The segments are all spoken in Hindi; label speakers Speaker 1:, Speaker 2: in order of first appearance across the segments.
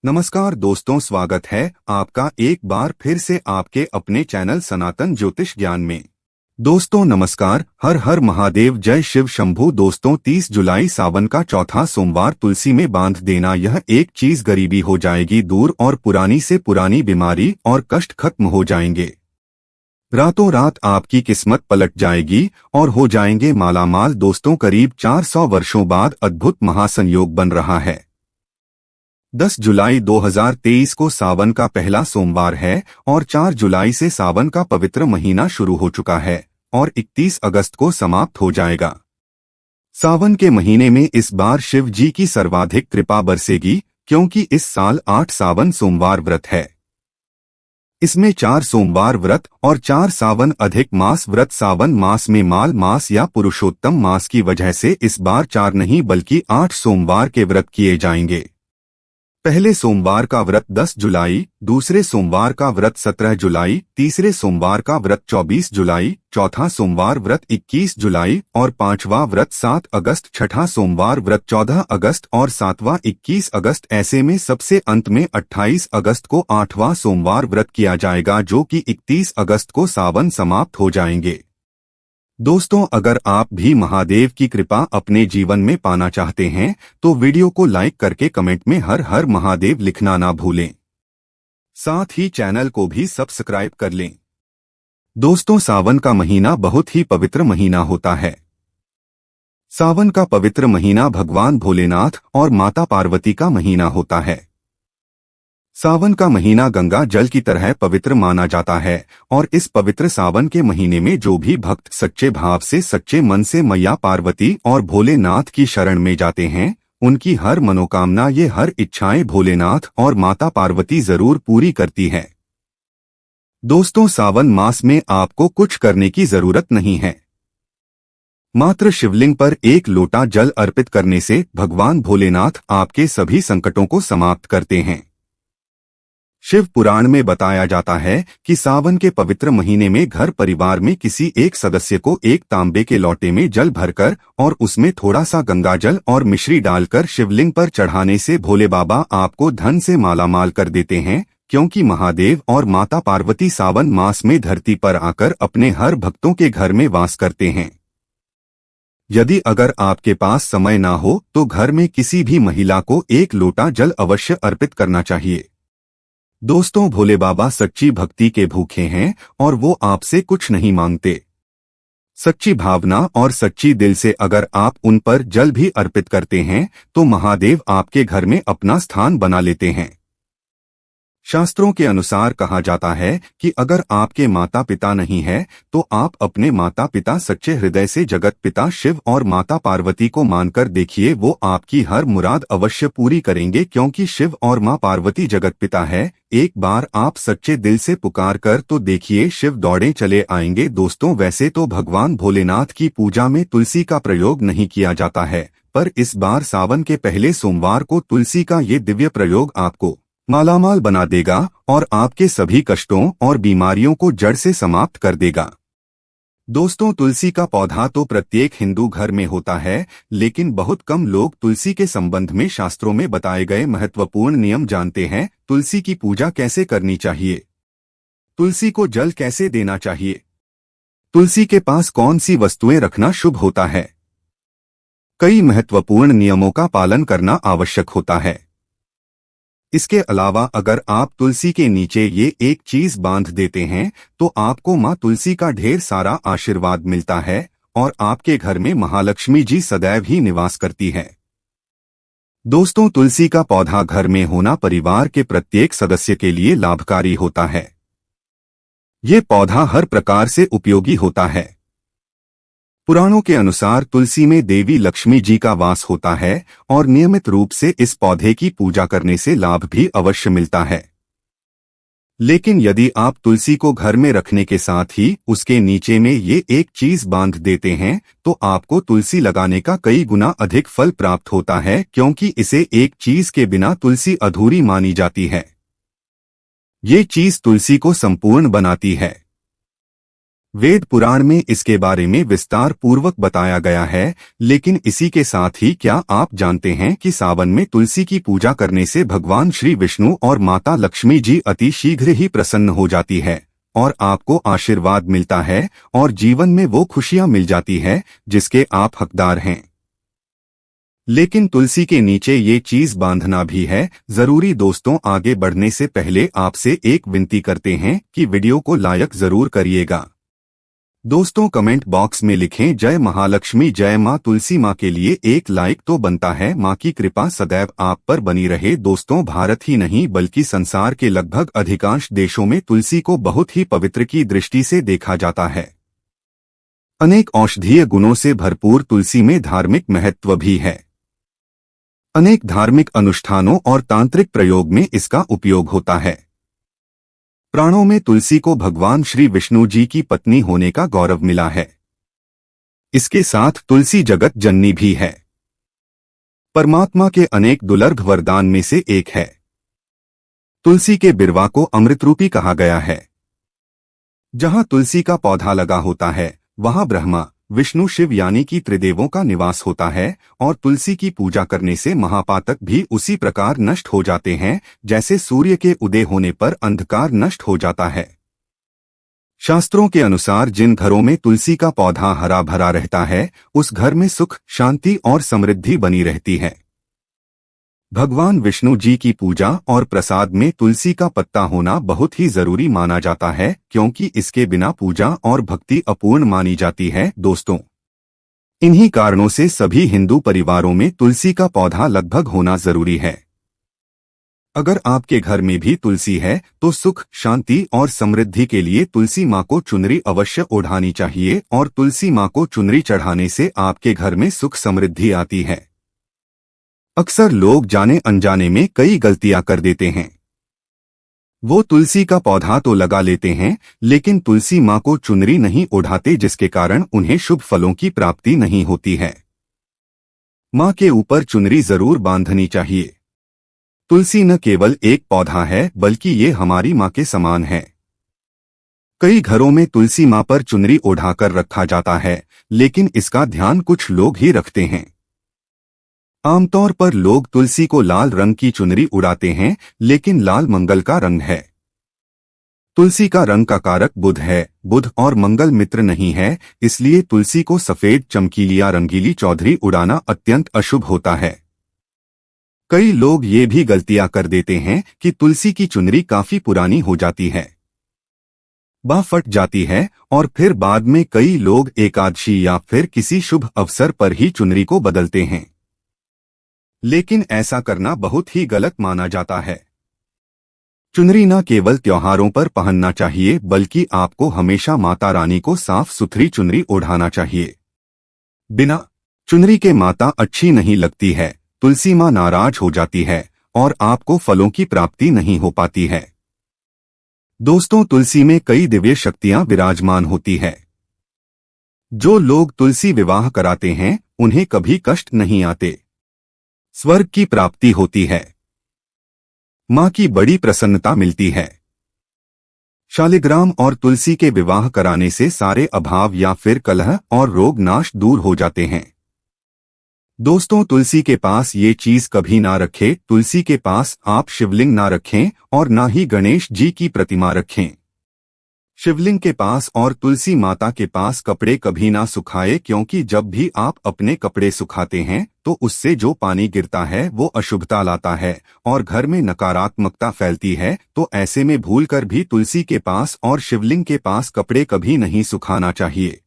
Speaker 1: नमस्कार दोस्तों, स्वागत है आपका एक बार फिर से आपके अपने चैनल सनातन ज्योतिष ज्ञान में। दोस्तों नमस्कार, हर हर महादेव, जय शिव शंभू। दोस्तों 30 जुलाई सावन का चौथा सोमवार तुलसी में बांध देना। यह एक चीज गरीबी हो जाएगी दूर और पुरानी से पुरानी बीमारी और कष्ट खत्म हो जाएंगे। रातों रात आपकी किस्मत पलट जाएगी और हो जाएंगे मालामाल। दोस्तों करीब 400 वर्षों बाद अद्भुत महासंयोग बन रहा है। 10 जुलाई 2023 को सावन का पहला सोमवार है और 4 जुलाई से सावन का पवित्र महीना शुरू हो चुका है और 31 अगस्त को समाप्त हो जाएगा। सावन के महीने में इस बार शिव जी की सर्वाधिक कृपा बरसेगी क्योंकि इस साल 8 सावन सोमवार व्रत है। इसमें 4 सोमवार व्रत और 4 सावन अधिक मास व्रत। सावन मास में माल मास या पुरुषोत्तम मास की वजह से इस बार 4 नहीं बल्कि 8 सोमवार के व्रत किए जाएंगे। पहले सोमवार का व्रत 10 जुलाई, दूसरे सोमवार का व्रत 17 जुलाई, तीसरे सोमवार का व्रत 24 जुलाई, चौथा सोमवार व्रत 21 जुलाई और पांचवा व्रत 7 अगस्त, छठा सोमवार व्रत 14 अगस्त और सातवां 21 अगस्त। ऐसे में सबसे अंत में 28 अगस्त को 8वां सोमवार व्रत किया जाएगा, जो कि 31 अगस्त को सावन समाप्त हो जाएंगे। दोस्तों अगर आप भी महादेव की कृपा अपने जीवन में पाना चाहते हैं तो वीडियो को लाइक करके कमेंट में हर हर महादेव लिखना ना भूलें। साथ ही चैनल को भी सब्सक्राइब कर लें। दोस्तों सावन का महीना बहुत ही पवित्र महीना होता है। सावन का पवित्र महीना भगवान भोलेनाथ और माता पार्वती का महीना होता है। सावन का महीना गंगा जल की तरह पवित्र माना जाता है और इस पवित्र सावन के महीने में जो भी भक्त सच्चे भाव से सच्चे मन से मैया पार्वती और भोलेनाथ की शरण में जाते हैं, उनकी हर मनोकामना, ये हर इच्छाएं भोलेनाथ और माता पार्वती जरूर पूरी करती है। दोस्तों सावन मास में आपको कुछ करने की जरूरत नहीं है। मात्र शिवलिंग पर एक लोटा जल अर्पित करने से भगवान भोलेनाथ आपके सभी संकटों को समाप्त करते हैं। शिव पुराण में बताया जाता है कि सावन के पवित्र महीने में घर परिवार में किसी एक सदस्य को एक तांबे के लोटे में जल भरकर और उसमें थोड़ा सा गंगाजल और मिश्री डालकर शिवलिंग पर चढ़ाने से भोले बाबा आपको धन से मालामाल कर देते हैं, क्योंकि महादेव और माता पार्वती सावन मास में धरती पर आकर अपने हर भक्तों के घर में वास करते हैं। यदि अगर आपके पास समय ना हो तो घर में किसी भी महिला को एक लोटा जल अवश्य अर्पित करना चाहिए। दोस्तों भोले बाबा सच्ची भक्ति के भूखे हैं और वो आपसे कुछ नहीं मांगते। सच्ची भावना और सच्ची दिल से अगर आप उन पर जल भी अर्पित करते हैं तो महादेव आपके घर में अपना स्थान बना लेते हैं। शास्त्रों के अनुसार कहा जाता है कि अगर आपके माता पिता नहीं है तो आप अपने माता पिता सच्चे हृदय से जगत पिता शिव और माता पार्वती को मानकर देखिए, वो आपकी हर मुराद अवश्य पूरी करेंगे, क्योंकि शिव और मां पार्वती जगत पिता है। एक बार आप सच्चे दिल से पुकार कर तो देखिए, शिव दौड़े चले आएंगे। दोस्तों वैसे तो भगवान भोलेनाथ की पूजा में तुलसी का प्रयोग नहीं किया जाता है, पर इस बार सावन के पहले सोमवार को तुलसी का ये दिव्य प्रयोग आपको मालामाल बना देगा और आपके सभी कष्टों और बीमारियों को जड़ से समाप्त कर देगा। दोस्तों तुलसी का पौधा तो प्रत्येक हिंदू घर में होता है, लेकिन बहुत कम लोग तुलसी के संबंध में शास्त्रों में बताए गए महत्वपूर्ण नियम जानते हैं। तुलसी की पूजा कैसे करनी चाहिए, तुलसी को जल कैसे देना चाहिए, तुलसी के पास कौन सी वस्तुएं रखना शुभ होता है, कई महत्वपूर्ण नियमों का पालन करना आवश्यक होता है। इसके अलावा अगर आप तुलसी के नीचे ये एक चीज बांध देते हैं तो आपको मां तुलसी का ढेर सारा आशीर्वाद मिलता है और आपके घर में महालक्ष्मी जी सदैव ही निवास करती है। दोस्तों तुलसी का पौधा घर में होना परिवार के प्रत्येक सदस्य के लिए लाभकारी होता है। ये पौधा हर प्रकार से उपयोगी होता है। पुराणों के अनुसार तुलसी में देवी लक्ष्मी जी का वास होता है और नियमित रूप से इस पौधे की पूजा करने से लाभ भी अवश्य मिलता है। लेकिन यदि आप तुलसी को घर में रखने के साथ ही उसके नीचे में ये एक चीज बांध देते हैं तो आपको तुलसी लगाने का कई गुना अधिक फल प्राप्त होता है, क्योंकि इसे एक चीज के बिना तुलसी अधूरी मानी जाती है। ये चीज तुलसी को संपूर्ण बनाती है। वेद पुराण में इसके बारे में विस्तार पूर्वक बताया गया है, लेकिन इसी के साथ ही क्या आप जानते हैं कि सावन में तुलसी की पूजा करने से भगवान श्री विष्णु और माता लक्ष्मी जी अति शीघ्र ही प्रसन्न हो जाती है और आपको आशीर्वाद मिलता है और जीवन में वो खुशियां मिल जाती है जिसके आप हकदार हैं। लेकिन तुलसी के नीचे ये चीज बांधना भी है जरूरी। दोस्तों, आगे बढ़ने से पहले आपसे एक विनती करते हैं कि वीडियो को लाइक जरूर करिएगा। दोस्तों, कमेंट बॉक्स में लिखें जय महालक्ष्मी, जय मां तुलसी। मां के लिए एक लाइक तो बनता है। मां की कृपा सदैव आप पर बनी रहे। दोस्तों, भारत ही नहीं बल्कि संसार के लगभग अधिकांश देशों में तुलसी को बहुत ही पवित्र की दृष्टि से देखा जाता है। अनेक औषधीय गुणों से भरपूर तुलसी में धार्मिक महत्व भी है। अनेक धार्मिक अनुष्ठानों और तांत्रिक प्रयोग में इसका उपयोग होता है। पुराणों में तुलसी को भगवान श्री विष्णु जी की पत्नी होने का गौरव मिला है। इसके साथ तुलसी जगत जननी भी है। परमात्मा के अनेक दुर्लभ वरदान में से एक है। तुलसी के बिरवा को अमृतरूपी कहा गया है। जहां तुलसी का पौधा लगा होता है वहां ब्रह्मा विष्णु शिव यानी कि त्रिदेवों का निवास होता है और तुलसी की पूजा करने से महापातक भी उसी प्रकार नष्ट हो जाते हैं जैसे सूर्य के उदय होने पर अंधकार नष्ट हो जाता है। शास्त्रों के अनुसार जिन घरों में तुलसी का पौधा हरा भरा रहता है उस घर में सुख, शांति और समृद्धि बनी रहती है। भगवान विष्णु जी की पूजा और प्रसाद में तुलसी का पत्ता होना बहुत ही जरूरी माना जाता है, क्योंकि इसके बिना पूजा और भक्ति अपूर्ण मानी जाती है। दोस्तों, इन्हीं कारणों से सभी हिंदू परिवारों में तुलसी का पौधा लगभग होना जरूरी है। अगर आपके घर में भी तुलसी है तो सुख, शांति और समृद्धि के लिए तुलसी माँ को चुनरी अवश्य ओढ़ानी चाहिए और तुलसी माँ को चुनरी चढ़ाने से आपके घर में सुख समृद्धि आती है। अक्सर लोग जाने अनजाने में कई गलतियां कर देते हैं। वो तुलसी का पौधा तो लगा लेते हैं लेकिन तुलसी माँ को चुनरी नहीं ओढ़ाते, जिसके कारण उन्हें शुभ फलों की प्राप्ति नहीं होती है। माँ के ऊपर चुनरी जरूर बांधनी चाहिए। तुलसी न केवल एक पौधा है बल्कि ये हमारी माँ के समान है। कई घरों में तुलसी माँ पर चुनरी ओढ़ाकर रखा जाता है, लेकिन इसका ध्यान कुछ लोग ही रखते हैं। आमतौर पर लोग तुलसी को लाल रंग की चुनरी उड़ाते हैं, लेकिन लाल मंगल का रंग है। तुलसी का रंग का कारक बुध है। बुध और मंगल मित्र नहीं है, इसलिए तुलसी को सफेद, चमकीली या रंगीली चौधरी उड़ाना अत्यंत अशुभ होता है। कई लोग ये भी गलतियां कर देते हैं कि तुलसी की चुनरी काफी पुरानी हो जाती है, बाँ फट जाती है और फिर बाद में कई लोग एकादशी या फिर किसी शुभ अवसर पर ही चुनरी को बदलते हैं। लेकिन ऐसा करना बहुत ही गलत माना जाता है। चुनरी न केवल त्योहारों पर पहनना चाहिए बल्कि आपको हमेशा माता रानी को साफ सुथरी चुनरी ओढ़ाना चाहिए। बिना चुनरी के माता अच्छी नहीं लगती है, तुलसी माँ नाराज हो जाती है और आपको फलों की प्राप्ति नहीं हो पाती है। दोस्तों, तुलसी में कई दिव्य शक्तियां विराजमान होती है। जो लोग तुलसी विवाह कराते हैं उन्हें कभी कष्ट नहीं आते, स्वर्ग की प्राप्ति होती है, मां की बड़ी प्रसन्नता मिलती है। शालिग्राम और तुलसी के विवाह कराने से सारे अभाव या फिर कलह और रोग नाश दूर हो जाते हैं। दोस्तों, तुलसी के पास ये चीज कभी ना रखें। तुलसी के पास आप शिवलिंग ना रखें और ना ही गणेश जी की प्रतिमा रखें। शिवलिंग के पास और तुलसी माता के पास कपड़े कभी ना सुखाए, क्योंकि जब भी आप अपने कपड़े सुखाते हैं तो उससे जो पानी गिरता है वो अशुभता लाता है और घर में नकारात्मकता फैलती है। तो ऐसे में भूलकर भी तुलसी के पास और शिवलिंग के पास कपड़े कभी नहीं सुखाना चाहिए।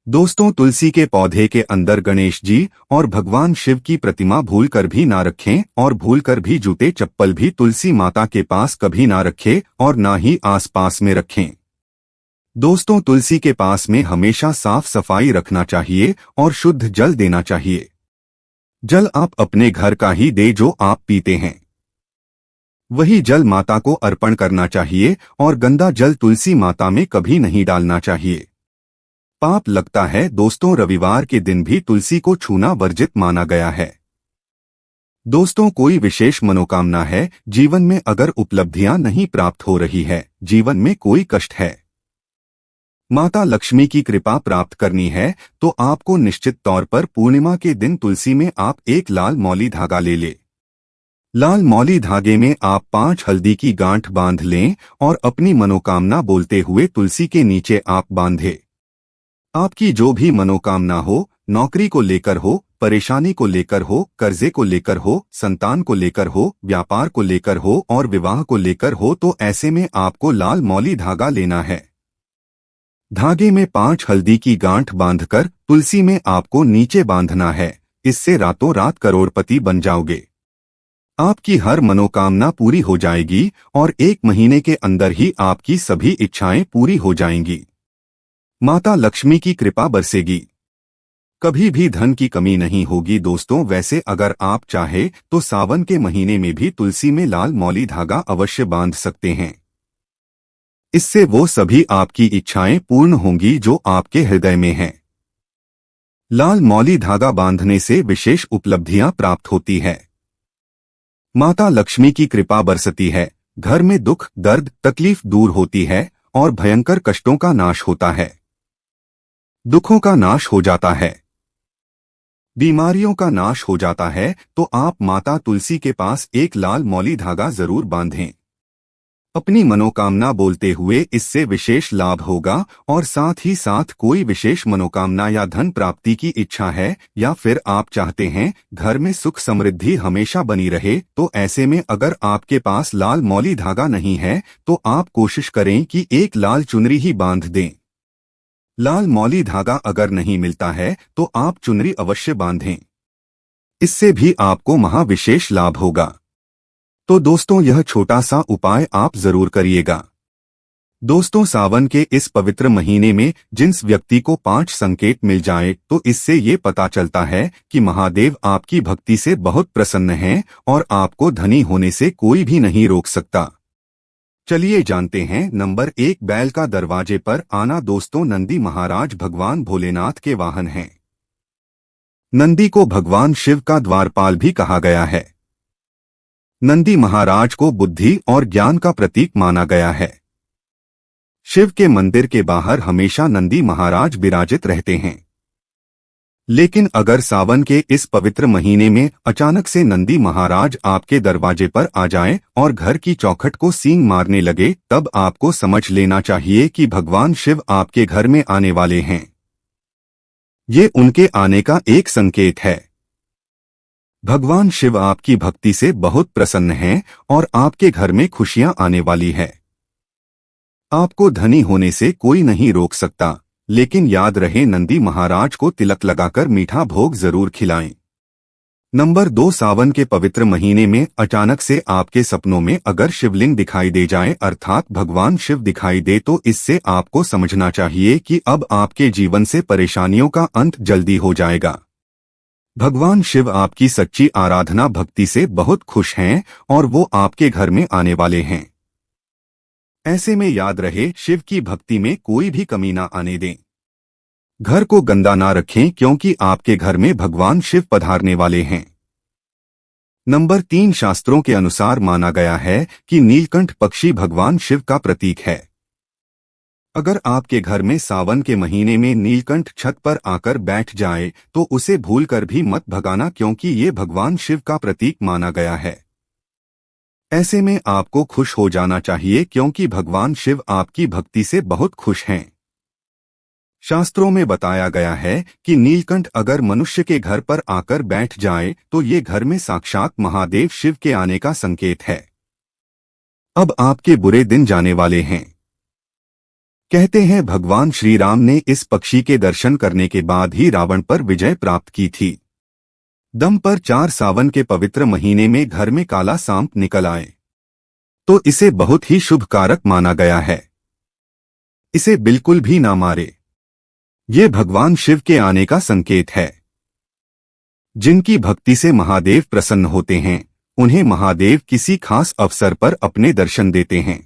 Speaker 1: दोस्तों, तुलसी के पौधे के अंदर गणेश जी और भगवान शिव की प्रतिमा भूलकर भी ना रखें और भूलकर भी जूते चप्पल भी तुलसी माता के पास कभी ना रखें और ना ही आसपास में रखें। दोस्तों, तुलसी के पास में हमेशा साफ सफाई रखना चाहिए और शुद्ध जल देना चाहिए। जल आप अपने घर का ही दे जो आप पीते हैं, वही जल माता को अर्पण करना चाहिए और गंदा जल तुलसी माता में कभी नहीं डालना चाहिए, पाप लगता है। दोस्तों, रविवार के दिन भी तुलसी को छूना वर्जित माना गया है। दोस्तों, कोई विशेष मनोकामना है, जीवन में अगर उपलब्धियां नहीं प्राप्त हो रही है, जीवन में कोई कष्ट है, माता लक्ष्मी की कृपा प्राप्त करनी है तो आपको निश्चित तौर पर पूर्णिमा के दिन तुलसी में आप एक लाल मौली धागा ले लें। लाल मौली धागे में आप 5 हल्दी की गांठ बांध लें और अपनी मनोकामना बोलते हुए तुलसी के नीचे आप बांधे। आपकी जो भी मनोकामना हो, नौकरी को लेकर हो, परेशानी को लेकर हो, कर्जे को लेकर हो, संतान को लेकर हो, व्यापार को लेकर हो और विवाह को लेकर हो, तो ऐसे में आपको लाल मौली धागा लेना है। धागे में 5 हल्दी की गांठ बांधकर तुलसी में आपको नीचे बांधना है। इससे रातों रात करोड़पति बन जाओगे। आपकी हर मनोकामना पूरी हो जाएगी और 1 महीने के अंदर ही आपकी सभी इच्छाएं पूरी हो जाएंगी। माता लक्ष्मी की कृपा बरसेगी। कभी भी धन की कमी नहीं होगी दोस्तों। वैसे अगर आप चाहे तो सावन के महीने में भी तुलसी में लाल मौली धागा अवश्य बांध सकते हैं। इससे वो सभी आपकी इच्छाएं पूर्ण होंगी जो आपके हृदय में हैं। लाल मौली धागा बांधने से विशेष उपलब्धियां प्राप्त होती है। माता लक्ष्मी की कृपा बरसती है। घर में दुख, दर्द, तकलीफ दूर होती है और भयंकर कष्टों का नाश होता है। दुखों का नाश हो जाता है, बीमारियों का नाश हो जाता है। तो आप माता तुलसी के पास एक लाल मौली धागा जरूर बांधें। अपनी मनोकामना बोलते हुए इससे विशेष लाभ होगा और साथ ही साथ कोई विशेष मनोकामना या धन प्राप्ति की इच्छा है या फिर आप चाहते हैं घर में सुख समृद्धि हमेशा बनी रहे, तो ऐसे में अगर आपके पास लाल मौली धागा नहीं है तो आप कोशिश करें कि एक लाल चुनरी ही बांध दें। लाल मौली धागा अगर नहीं मिलता है तो आप चुनरी अवश्य बांधें। इससे भी आपको महाविशेष लाभ होगा। तो दोस्तों यह छोटा सा उपाय आप जरूर करिएगा। दोस्तों सावन के इस पवित्र महीने में जिस व्यक्ति को 5 संकेत मिल जाए तो इससे ये पता चलता है कि महादेव आपकी भक्ति से बहुत प्रसन्न हैं और आपको धनी होने से कोई भी नहीं रोक सकता। चलिए जानते हैं। नंबर 1, बैल का दरवाजे पर आना। दोस्तों नंदी महाराज भगवान भोलेनाथ के वाहन हैं। नंदी को भगवान शिव का द्वारपाल भी कहा गया है। नंदी महाराज को बुद्धि और ज्ञान का प्रतीक माना गया है। शिव के मंदिर के बाहर हमेशा नंदी महाराज विराजित रहते हैं। लेकिन अगर सावन के इस पवित्र महीने में अचानक से नंदी महाराज आपके दरवाजे पर आ जाएं और घर की चौखट को सींग मारने लगे, तब आपको समझ लेना चाहिए कि भगवान शिव आपके घर में आने वाले हैं। ये उनके आने का एक संकेत है। भगवान शिव आपकी भक्ति से बहुत प्रसन्न हैं और आपके घर में खुशियां आने वाली है। आपको धनी होने से कोई नहीं रोक सकता, लेकिन याद रहे नंदी महाराज को तिलक लगाकर मीठा भोग जरूर खिलाएं। नंबर 2, सावन के पवित्र महीने में अचानक से आपके सपनों में अगर शिवलिंग दिखाई दे जाए अर्थात भगवान शिव दिखाई दे तो इससे आपको समझना चाहिए कि अब आपके जीवन से परेशानियों का अंत जल्दी हो जाएगा। भगवान शिव आपकी सच्ची आराधना भक्ति से बहुत खुश हैं और वो आपके घर में आने वाले हैं। ऐसे में याद रहे शिव की भक्ति में कोई भी कमी ना आने दें। घर को गंदा ना रखें क्योंकि आपके घर में भगवान शिव पधारने वाले हैं। नंबर 3, शास्त्रों के अनुसार माना गया है कि नीलकंठ पक्षी भगवान शिव का प्रतीक है। अगर आपके घर में सावन के महीने में नीलकंठ छत पर आकर बैठ जाए तो उसे भूलकर भी मत भगाना क्योंकि ये भगवान शिव का प्रतीक माना गया है। ऐसे में आपको खुश हो जाना चाहिए क्योंकि भगवान शिव आपकी भक्ति से बहुत खुश हैं। शास्त्रों में बताया गया है कि नीलकंठ अगर मनुष्य के घर पर आकर बैठ जाए तो ये घर में साक्षात महादेव शिव के आने का संकेत है। अब आपके बुरे दिन जाने वाले हैं। कहते हैं भगवान श्री राम ने इस पक्षी के दर्शन करने के बाद ही रावण पर विजय प्राप्त की थी। दम पर 4 सावन के पवित्र महीने में घर में काला सांप निकल आए तो इसे बहुत ही शुभ कारक माना गया है। इसे बिल्कुल भी ना मारे। ये भगवान शिव के आने का संकेत है। जिनकी भक्ति से महादेव प्रसन्न होते हैं उन्हें महादेव किसी खास अवसर पर अपने दर्शन देते हैं।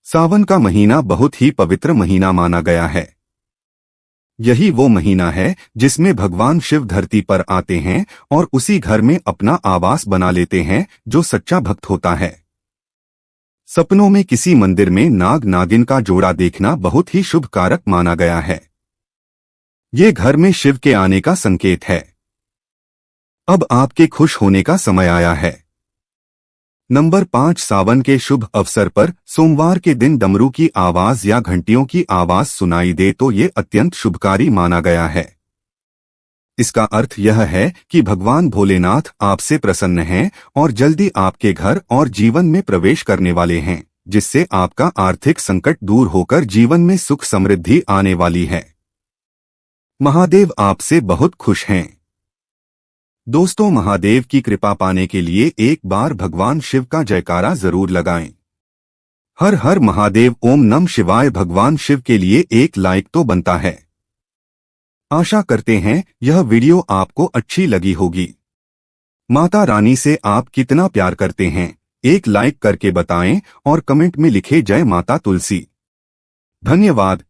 Speaker 1: सावन का महीना बहुत ही पवित्र महीना माना गया है। यही वो महीना है जिसमें भगवान शिव धरती पर आते हैं और उसी घर में अपना आवास बना लेते हैं जो सच्चा भक्त होता है। सपनों में किसी मंदिर में नाग नागिन का जोड़ा देखना बहुत ही शुभ कारक माना गया है। ये घर में शिव के आने का संकेत है। अब आपके खुश होने का समय आया है। नंबर 5, सावन के शुभ अवसर पर सोमवार के दिन डमरू की आवाज या घंटियों की आवाज सुनाई दे तो ये अत्यंत शुभकारी माना गया है। इसका अर्थ यह है कि भगवान भोलेनाथ आपसे प्रसन्न हैं और जल्दी आपके घर और जीवन में प्रवेश करने वाले हैं, जिससे आपका आर्थिक संकट दूर होकर जीवन में सुख समृद्धि आने वाली है। महादेव आपसे बहुत खुश हैं। दोस्तों, महादेव की कृपा पाने के लिए एक बार भगवान शिव का जयकारा जरूर लगाएं। हर हर महादेव, ओम नमः शिवाय। भगवान शिव के लिए एक लाइक तो बनता है। आशा करते हैं यह वीडियो आपको अच्छी लगी होगी। माता रानी से आप कितना प्यार करते हैं, एक लाइक करके बताएं और कमेंट में लिखे जय माता तुलसी। धन्यवाद।